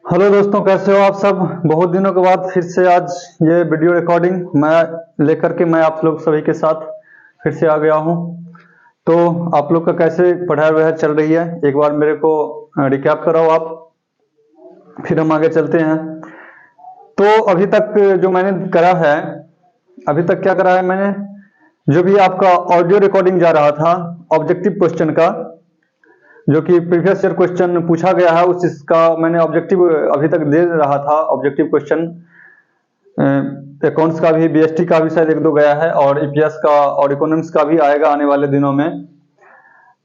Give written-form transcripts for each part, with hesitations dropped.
Hello दोस्तों, कैसे हो आप सब। बहुत दिनों के बाद फिर से आज ये वीडियो रिकॉर्डिंग मैं लेकर के मैं आप लोग सभी के साथ फिर से आ गया हूँ। तो आप लोग का कैसे पढ़ाई वढ़ाई चल रही है, एक बार मेरे को रिकैप कराओ आप, फिर हम आगे चलते हैं। तो अभी तक जो मैंने करा है, अभी तक क्या करा है मैंने, जो भी आपका ऑडियो रिकॉर्डिंग जा रहा था ऑब्जेक्टिव क्वेश्चन का, जो कि प्रीवियस ईयर क्वेश्चन पूछा गया है, उस इसका मैंने ऑब्जेक्टिव अभी तक दे रहा था। ऑब्जेक्टिव क्वेश्चन अकाउंट्स का भी, बीएसटी का भी शायद एक दो गया है, और ईपीएस का और इकोनॉमिक्स का भी आएगा आने वाले दिनों में।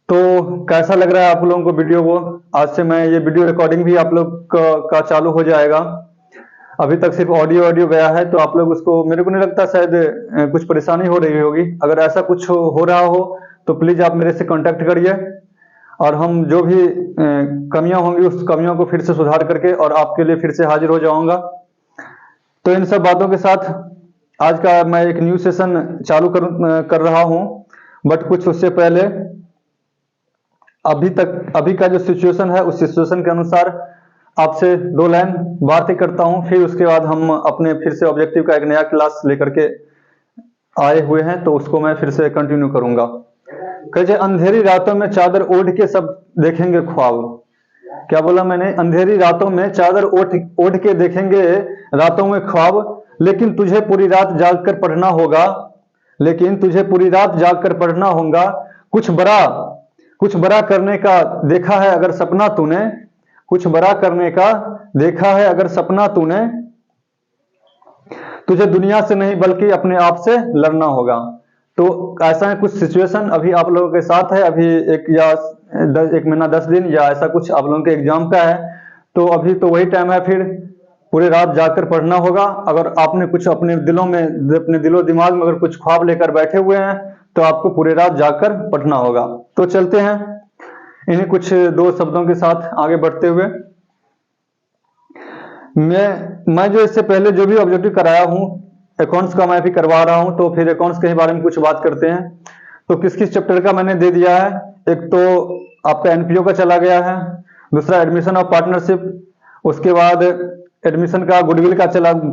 तो कैसा लग रहा है आप लोगों को वीडियो को। आज से मैं ये वीडियो रिकॉर्डिंग भी आप लोग का चालू हो जाएगा। अभी तक सिर्फ ऑडियो ऑडियो गया है, तो आप लोग उसको, मेरे को नहीं लगता शायद कुछ परेशानी हो रही होगी। अगर ऐसा कुछ हो रहा हो तो प्लीज आप मेरे से कांटेक्ट करिए, और हम जो भी कमियां होंगी उस कमियों को फिर से सुधार करके और आपके लिए फिर से हाजिर हो जाऊंगा। तो इन सब बातों के साथ आज का मैं एक न्यू सेशन चालू कर रहा हूं। बट कुछ उससे पहले अभी का जो सिचुएशन है, उस सिचुएशन के अनुसार आपसे दो लाइन बातें करता हूं, फिर उसके बाद हम अपने फिर से ऑब्जेक्टिव का एक नया क्लास लेकर के आए हुए हैं, तो उसको मैं फिर से कंटिन्यू करूंगा। कहते अंधेरी रातों में चादर ओढ़ के सब देखेंगे ख्वाब। क्या बोला मैंने? अंधेरी रातों में चादर ओढ़ के देखेंगे रातों में ख्वाब, लेकिन तुझे पूरी रात जाग कर पढ़ना होगा, लेकिन तुझे पूरी रात जाग कर पढ़ना होगा। कुछ बड़ा करने का देखा है अगर सपना तूने, कुछ बड़ा करने का देखा है अगर सपना तूने, तुझे दुनिया से नहीं बल्कि अपने आप से लड़ना होगा। तो ऐसा है कुछ सिचुएशन अभी आप लोगों के साथ है। अभी एक महीना 10 दिन या ऐसा कुछ आप लोगों के एग्जाम का है, तो अभी तो वही टाइम है, फिर पूरे रात जाकर पढ़ना होगा। अगर आपने कुछ अपने दिलो दिमाग में अगर कुछ ख्वाब लेकर बैठे हुए हैं, तो आपको पूरे रात जाकर पढ़ना होगा। तो चलते हैं इन्हीं कुछ दो शब्दों के साथ आगे बढ़ते हुए। मैं जो इससे पहले जो भी ऑब्जेक्टिव कराया हूं, अकाउंट्स का मैं भी करवा रहा हूं, तो फिर अकाउंट्स के बारे में कुछ बात करते हैं। तो किस किस चैप्टर का मैंने दे दिया है। एक तो आपका एनपीओ का चला गया है, दूसरा एडमिशन ऑफ पार्टनरशिप, उसके बाद एडमिशन का गुडविल का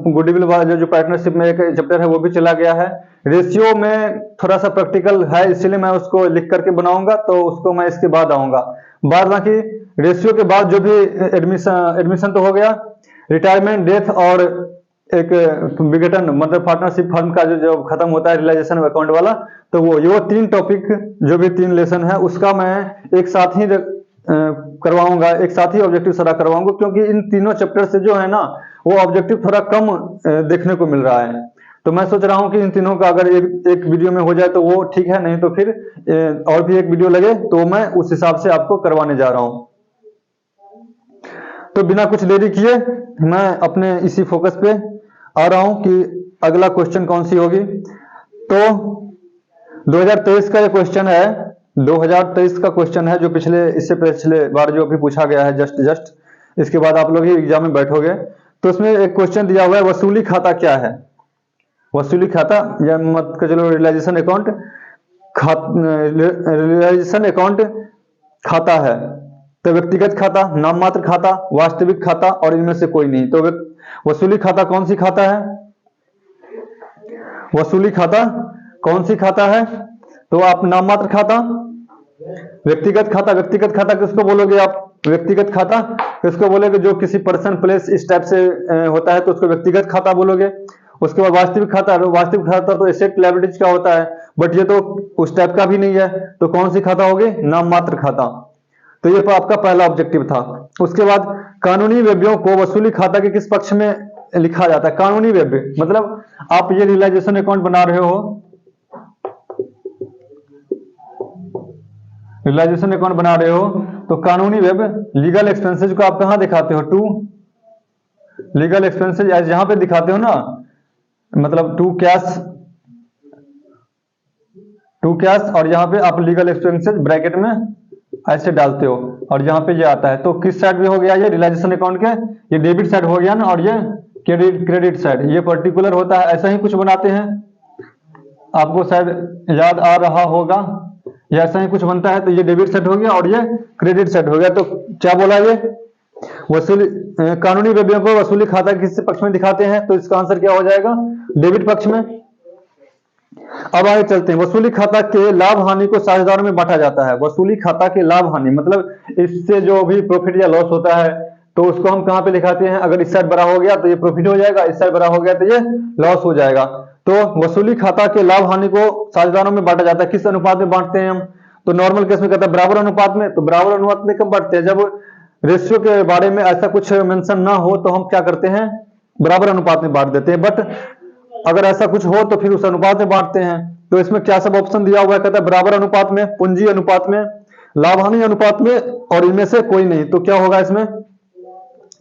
गुडविल वाला जो पार्टनरशिप में एक चैप्टर है वो भी चला गया है। रेशियो में थोड़ा सा प्रैक्टिकल है, इसलिए मैं उसको लिख करके बनाऊंगा, तो उसको मैं इसके बाद आऊंगा। बाद बाकी रेशियो के बाद जो भी एडमिशन तो हो गया, रिटायरमेंट, डेथ और एक विघटन मतलब पार्टनरशिप फर्म का जो खत्म होता है रियलाइजेशन अकाउंट वाला, तो वो तीन टॉपिक जो भी तीन लेसन है उसका मैं एक साथ ही करवाऊंगा, एक साथ ही ऑब्जेक्टिव सारा करवाऊंगा, क्योंकि इन तीनों चैप्टर से जो है ना वो ऑब्जेक्टिव थोड़ा कम देखने को मिल रहा है। तो मैं सोच रहा हूं कि इन तीनों का अगर एक वीडियो में हो जाए तो वो ठीक है, नहीं तो फिर और भी एक वीडियो लगे तो मैं उस हिसाब से आपको करवाने जा रहा हूं। तो बिना कुछ देरी किए मैं अपने इसी फोकस पे आ रहा हूं कि अगला क्वेश्चन कौन सी होगी। तो 2023 का ये क्वेश्चन है, 2023 का क्वेश्चन है, जो इससे पिछले बार जो अभी पूछा गया है जस्ट इसके बाद आप लोग ही एग्जाम में बैठोगे। तो उसमें एक क्वेश्चन दिया हुआ है, वसूली खाता क्या है। वसूली खाता या मत चलो रियलाइजेशन अकाउंट खाता है। तो व्यक्तिगत खाता, नाम मात्र खाता, वास्तविक खाता और इनमें से कोई नहीं। तो वसूली खाता कौन सी खाता है? वसूली खाता कौन सी खाता है? तो आप नाम मात्र खाता, व्यक्तिगत खाता किसको बोलोगे आप? व्यक्तिगत खाता किसको बोलोगे? जो किसी पर्सन प्लेस इस टाइप से होता है तो उसको व्यक्तिगत खाता बोलोगे। उसके बाद वास्तविक खाता तो एसेट लायबिलिटीज का होता है, बट ये तो उस टाइप का भी नहीं है, तो कौन सी खाता होगी? नाम मात्र खाता। तो ये आपका पहला ऑब्जेक्टिव था। उसके बाद कानूनी व्ययों को वसूली खाता के किस पक्ष में लिखा जाता है? कानूनी व्यय मतलब आप ये रियलाइजेशन अकाउंट बना रहे हो, रियलाइजेशन अकाउंट बना रहे हो, तो कानूनी व्यय लीगल एक्सपेंसेज को आप कहां दिखाते हो? टू लीगल एक्सपेंसेज जहां पे दिखाते हो ना, मतलब टू कैश और यहाँ पे आप लीगल एक्सपेंसेज ब्रैकेट में ऐसे डालते हो, और यहाँ पे ये आता है। तो किस साइड में हो गया ये रियलाइजेशन अकाउंट के? ये डेबिट साइड हो गया ना, और ये क्रेडिट साइड, ये पर्टिकुलर होता है। ऐसा ही कुछ बनाते हैं, आपको शायद याद आ रहा होगा, ये ऐसा ही कुछ बनता है। तो ये डेबिट साइड हो गया और ये क्रेडिट साइड हो गया। तो क्या बोला ये? वसूली कानूनी व्ययों को वसूली खाता किस पक्ष में दिखाते हैं, तो इसका आंसर क्या हो जाएगा, डेबिट पक्ष में। अब आगे चलते हैं, वसूली खाता के लाभ हानि को साझेदारों में बांटा जाता है। वसूली खाता के लाभ हानि मतलब इससे जो भी प्रॉफिट या लॉस होता है तो उसको हम कहां पे दिखाते हैं, अगर इस साइड बड़ा हो गया तो ये प्रॉफिट हो जाएगा, इस साइड बड़ा हो गया तो ये लॉस हो जाएगा। तो वसूली खाता के लाभ हानि को साझेदारों में बांटा जाता है। किस अनुपात में बांटते हैं हम, तो नॉर्मल केस में कहता है बराबर अनुपात में। तो बराबर अनुपात में कब बांटते हैं, जब रेशियो के बारे में ऐसा कुछ मेंशन ना हो तो हम क्या करते हैं, बराबर अनुपात में बांट देते हैं। बट अगर ऐसा कुछ हो तो फिर उस अनुपात में बांटते हैं। तो इसमें क्या सब ऑप्शन दिया हुआ है, कहता है बराबर अनुपात में, पूंजी अनुपात में, लाभ हानि अनुपात में और इनमें से कोई नहीं। तो क्या होगा इसमें,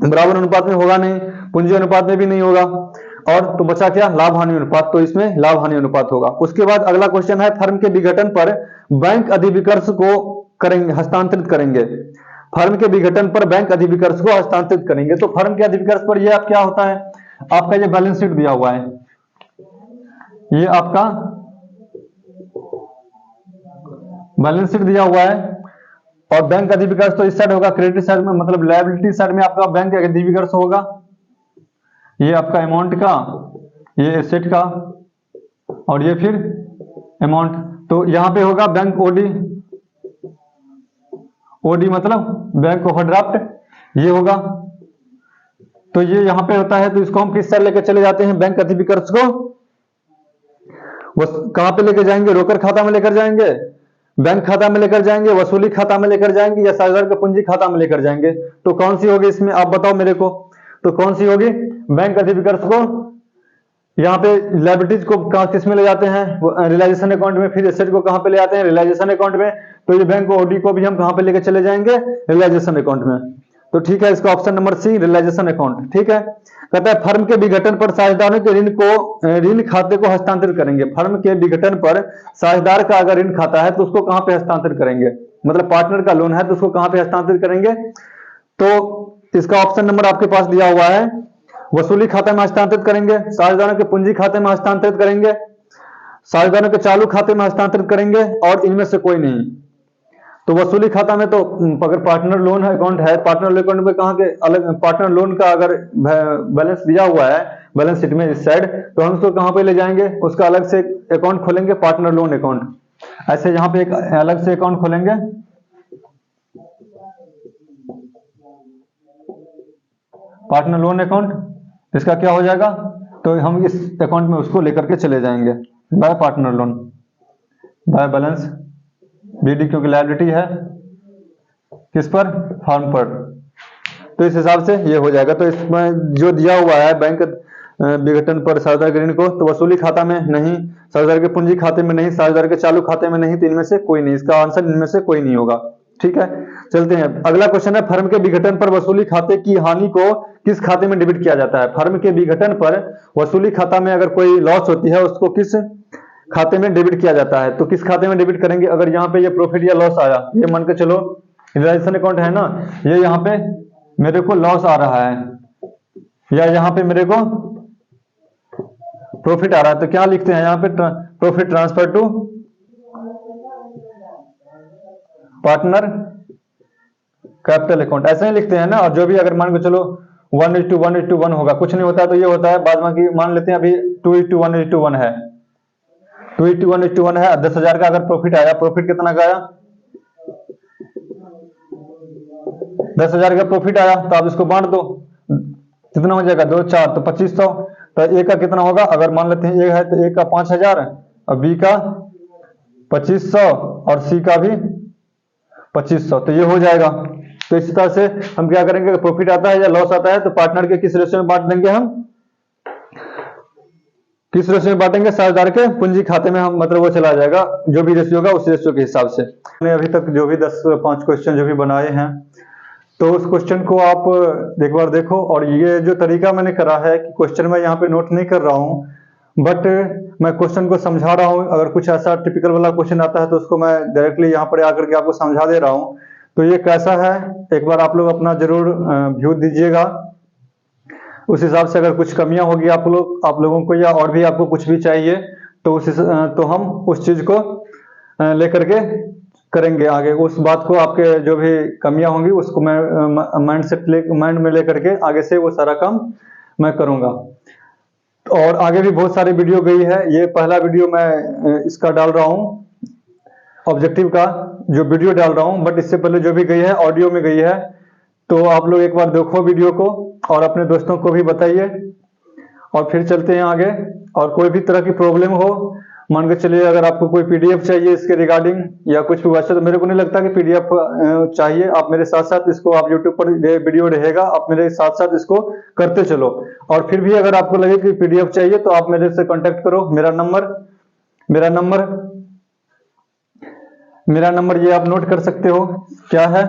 बराबर अनुपात में होगा नहीं, पूंजी अनुपात में भी नहीं होगा, और तो बचा क्या, लाभ हानि अनुपात। तो इसमें लाभ हानि अनुपात होगा। उसके बाद अगला क्वेश्चन है, फर्म के विघटन पर बैंक अधिविकर्ष को करेंगे हस्तांतरित करेंगे। फर्म के विघटन पर बैंक अधिविकर्ष को हस्तांतरित करेंगे। तो फर्म के अधिविकर्ष पर यह क्या होता है, आपका ये बैलेंस शीट दिया हुआ है, ये आपका बैलेंस शीट दिया हुआ है, और बैंक अधिविकर्ष तो इस साइड होगा, क्रेडिट साइड में मतलब लायबिलिटी साइड में आपका बैंक अधिविकर्ष होगा। ये आपका अमाउंट का, ये एसेट का, और ये फिर अमाउंट। तो यहां पे होगा बैंक ओडी, ओडी मतलब बैंक ओवरड्राफ्ट, ये होगा। तो ये यहां पे होता है, तो इसको हम किस साइड लेकर चले जाते हैं, बैंक अधिविकर्ष को कहां पे लेकर जाएंगे, रोकड़ खाता में लेकर जाएंगे, बैंक खाता में लेकर जाएंगे, वसूली खाता में लेकर जाएंगे, या साझेदार के पूंजी खाता में लेकर जाएंगे। तो कौन सी होगी इसमें, आप बताओ मेरे को, तो कौन सी होगी, बैंक अधिविकर्ष को यहाँ पे लायबिलिटीज को कहां किस में ले जाते हैं, रियलाइजेशन अकाउंट में, फिर एसेट को कहां पे ले जाते हैं, रियलाइजेशन अकाउंट में। तो ये बैंक ओडी को भी हम कहां पे लेकर चले जाएंगे, रियलाइजेशन अकाउंट में। तो ठीक है, इसका option number C, realization account. ठीक है, कहता है फर्म के विघटन पर साझेदारों के ऋण खाते को हस्तांतरित करेंगे। फर्म के विघटन पर साझेदार का अगर ऋण खाता है तो उसको कहां पे हस्तांतरित करेंगे, मतलब पार्टनर का लोन है तो उसको कहां पे हस्तांतरित करेंगे। तो इसका ऑप्शन नंबर आपके पास दिया हुआ है, वसूली खाते में हस्तांतरित करेंगे, साझेदारों के पूंजी खाते में हस्तांतरित करेंगे, साझेदारों के चालू खाते में हस्तांतरित करेंगे, और इनमें से कोई नहीं। तो वसूली खाता में तो अगर पार्टनर लोन अकाउंट है, पार्टनर लोन अकाउंट में कहां के अलग, पार्टनर लोन का अगर बैलेंस दिया हुआ है बैलेंस शीट में इस साइड, तो हम उसको कहां पे ले जाएंगे, उसका अलग से अकाउंट खोलेंगे, पार्टनर लोन अकाउंट। ऐसे यहां पे एक अलग से अकाउंट खोलेंगे, पार्टनर लोन अकाउंट। इसका क्या हो जाएगा, तो हम इस अकाउंट में उसको लेकर के चले जाएंगे, by partner loan, by balance B, क्योंकि लायबिलिटी है किस पर, फर्म पर। तो इस हिसाब से ये हो जाएगा। तो इसमें जो दिया हुआ है बैंक विघटन पर साझेदार के ऋण को, तो वसूली खाता में नहीं, साझेदार के पूंजी खाते में नहीं, साझेदार के चालू खाते में नहीं, तो इनमें से कोई नहीं। इसका आंसर इनमें से कोई नहीं होगा। ठीक है, चलते हैं। अगला क्वेश्चन है, फर्म के विघटन पर वसूली खाते की हानि को किस खाते में डेबिट किया जाता है। फर्म के विघटन पर वसूली खाता में अगर कोई लॉस होती है उसको किस खाते में डेबिट किया जाता है, तो किस खाते में डेबिट करेंगे। अगर यहाँ पे ये प्रॉफिट या लॉस आया, ये मान के चलो रियलाइजेशन अकाउंट है ना, ये यहाँ पे मेरे को लॉस आ रहा है, या यहाँ पे मेरे को प्रॉफिट आ रहा है, तो क्या लिखते हैं यहाँ पे, profit transfer to partner capital account, ऐसे ही लिखते हैं ना। और जो भी अगर मान के चलो 1:1:1 होगा, कुछ नहीं होता है तो ये होता है, बाद बाकी मान लेते हैं अभी 2:1:1 है, 2:1:1 है। 10,000 का अगर प्रॉफिट आया, प्रॉफिट कितना का आया, 10,000 का प्रॉफिट आया, तो आप इसको बांट दो, कितना हो जाएगा, 2 4 तो 2500। तो ए का कितना होगा, अगर मान लेते हैं ए है तो ए का 5,000 और बी का 2500 और सी का भी 2500, तो ये हो जाएगा। तो इसी तरह से हम क्या करेंगे, प्रॉफिट आता है या लॉस आता है तो पार्टनर के किस रेशियो में बांट देंगे, हम किस रेशियो में बांटेंगे, साझेदार के पूंजी खाते में हम, मतलब वो चला जाएगा, जो भी रेशियो होगा उस रेशियो के हिसाब से। हमने अभी तक जो भी 10-5 क्वेश्चन जो भी बनाए हैं, तो उस क्वेश्चन को आप एक बार देखो। और ये जो तरीका मैंने करा है कि क्वेश्चन मैं यहाँ पे नोट नहीं कर रहा हूँ, बट मैं क्वेश्चन को समझा रहा हूँ। अगर कुछ ऐसा टिपिकल वाला क्वेश्चन आता है तो उसको मैं डायरेक्टली यहाँ पर आकर के आपको समझा दे रहा हूँ। तो ये कैसा है, एक बार आप लोग अपना जरूर व्यू दीजिएगा। उस हिसाब से अगर कुछ कमियां होगी आप लोगों को, या और भी आपको कुछ भी चाहिए, तो हम उस चीज को लेकर के करेंगे आगे। उस बात को, आपके जो भी कमियां होंगी उसको मैं माइंड में लेकर के आगे से वो सारा काम मैं करूंगा। और आगे भी बहुत सारी वीडियो गई है, ये पहला वीडियो मैं इसका डाल रहा हूँ, ऑब्जेक्टिव का जो वीडियो डाल रहा हूँ, बट इससे पहले जो भी गई है ऑडियो में गई है। तो आप लोग एक बार देखो वीडियो को और अपने दोस्तों को भी बताइए, और फिर चलते हैं आगे। और कोई भी तरह की प्रॉब्लम हो, मान के चलिए अगर आपको कोई पीडीएफ चाहिए इसके रिगार्डिंग या कुछ भी, वैसे तो मेरे को नहीं लगता कि पीडीएफ चाहिए। आप मेरे साथ साथ इसको, आप यूट्यूब पर ये वीडियो रहेगा, आप मेरे साथ साथ इसको करते चलो। और फिर भी अगर आपको लगे कि पीडीएफ चाहिए तो आप मेरे से कांटेक्ट करो। मेरा नंबर ये आप नोट कर सकते हो, क्या है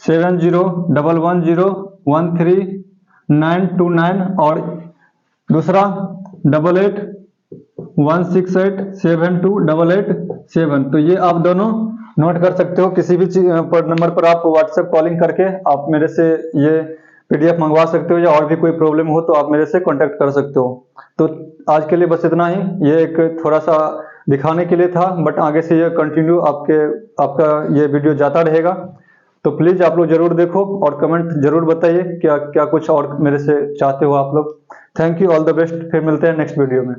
7011013929, और दूसरा 8816872887। तो ये आप दोनों नोट कर सकते हो। किसी भी पर नंबर पर आप व्हाट्सएप कॉलिंग करके आप मेरे से ये पीडीएफ मंगवा सकते हो, या और भी कोई प्रॉब्लम हो तो आप मेरे से कांटेक्ट कर सकते हो। तो आज के लिए बस इतना ही, ये एक थोड़ा सा दिखाने के लिए था, बट आगे से ये कंटिन्यू आपका ये वीडियो जाता रहेगा। तो प्लीज आप लोग जरूर देखो और कमेंट जरूर बताइए क्या क्या कुछ और मेरे से चाहते हो आप लोग। Thank you, all the best. फिर मिलते हैं नेक्स्ट वीडियो में।